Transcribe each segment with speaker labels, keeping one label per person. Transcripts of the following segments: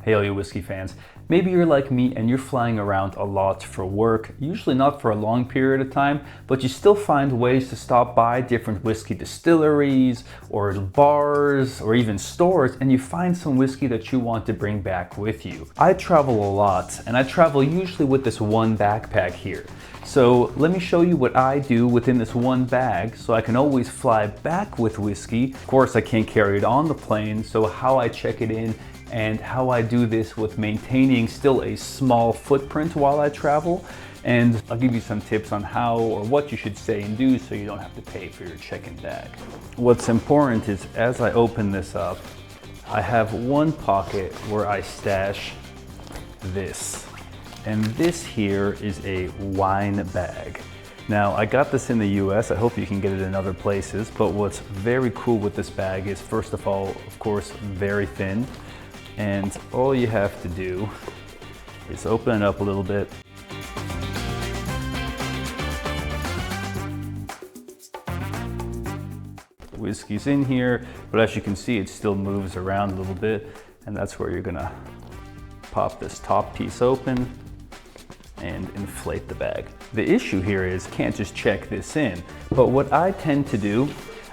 Speaker 1: Hey all you whiskey fans, maybe you're like me and you're flying around a lot for work, usually not for a long period of time, but you still find ways to stop by different whiskey distilleries or bars or even stores, and you find some whiskey that you want to bring back with you. I travel a lot, and I travel usually with this one backpack here. So let me show you what I do within this one bag so I can always fly back with whiskey. Of course, I can't carry it on the plane, so how I check it in and how I do this with maintaining still a small footprint while I travel. And I'll give you some tips on how or what you should say and do so you don't have to pay for your check-in bag. What's important is as I open this up, I have one pocket where I stash this. And this here is a wine bag. Now, I got this in the US, I hope you can get it in other places, but what's very cool with this bag is, first of all, of course, very thin. And all you have to do is open it up a little bit. Whiskey's in here, but as you can see, it still moves around a little bit. And that's where you're gonna pop this top piece open and inflate the bag. The issue here is you can't just check this in, but what I tend to do,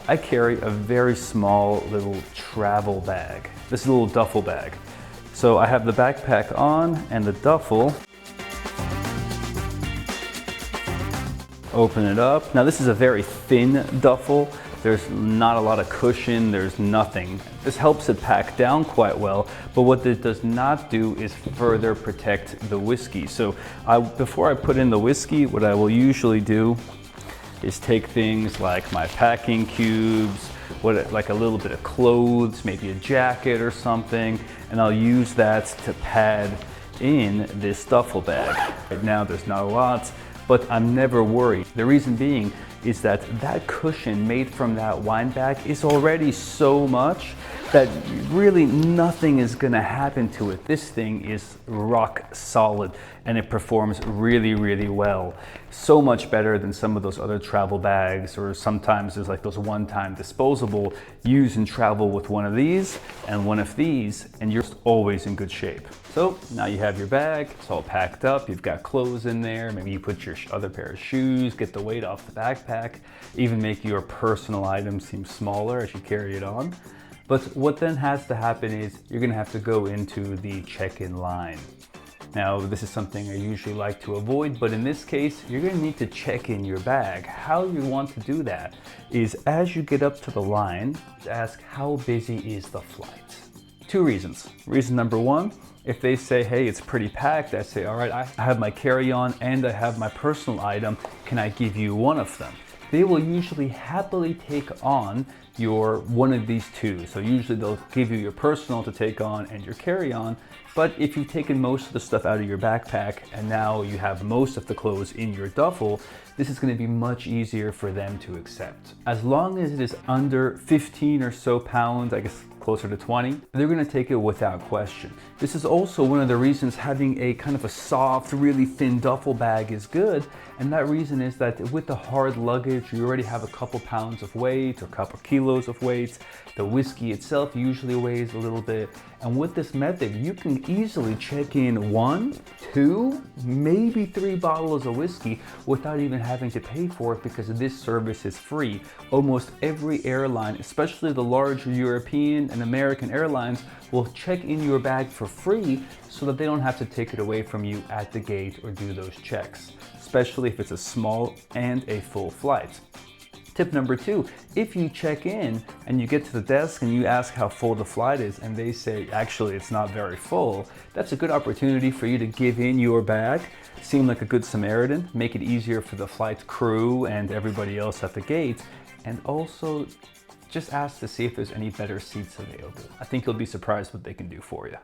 Speaker 1: I carry a very small little travel bag, this little duffel bag. So I have the backpack on and the duffel. Open it up. Now this is a very thin duffel. There's not a lot of cushion, there's nothing. This helps it pack down quite well, but what it does not do is further protect the whiskey. So before I put in the whiskey, what I will usually do is take things like my packing cubes, like a little bit of clothes, maybe a jacket or something, and I'll use that to pad in this duffel bag. Right now there's not a lot, but I'm never worried. The reason being is that that cushion made from that wine bag is already so much that really nothing is gonna happen to it. This thing is rock solid and it performs really, really well. So much better than some of those other travel bags, or sometimes there's like those one-time disposable. Use and travel with one of these and one of these, and you're always in good shape. So now you have your bag, it's all packed up, you've got clothes in there, maybe you put your other pair of shoes, get the weight off the backpack, even make your personal items seem smaller as you carry it on. But what then has to happen is you're gonna have to go into the check-in line. Now, this is something I usually like to avoid, but in this case, you're gonna need to check in your bag. How you want to do that is as you get up to the line, ask how busy is the flight? Two reasons. Reason number one, if they say, hey, it's pretty packed, I say, all right, I have my carry-on and I have my personal item, can I give you one of them? They will usually happily take on your one of these two. So usually they'll give you your personal to take on and your carry-on. But if you've taken most of the stuff out of your backpack and now you have most of the clothes in your duffel, this is going to be much easier for them to accept. As long as it is under 15 or so pounds, I guess closer to 20, they're going to take it without question. This is also one of the reasons having a kind of a soft, really thin duffel bag is good. And that reason is that with the hard luggage, you already have a couple pounds of weight or a couple kilos of weight. The whiskey itself usually weighs a little bit. And with this method, you can easily check in 1, 2, maybe 3 bottles of whiskey without even having to pay for it, because this service is free. Almost every airline, especially the larger European and American airlines, will check in your bag for free so that they don't have to take it away from you at the gate or do those checks, especially if it's a small and a full flight. Tip number 2, if you check in and you get to the desk and you ask how full the flight is and they say, actually, it's not very full, that's a good opportunity for you to give in your bag, seem like a good Samaritan, make it easier for the flight crew and everybody else at the gate, and also just ask to see if there's any better seats available. I think you'll be surprised what they can do for you.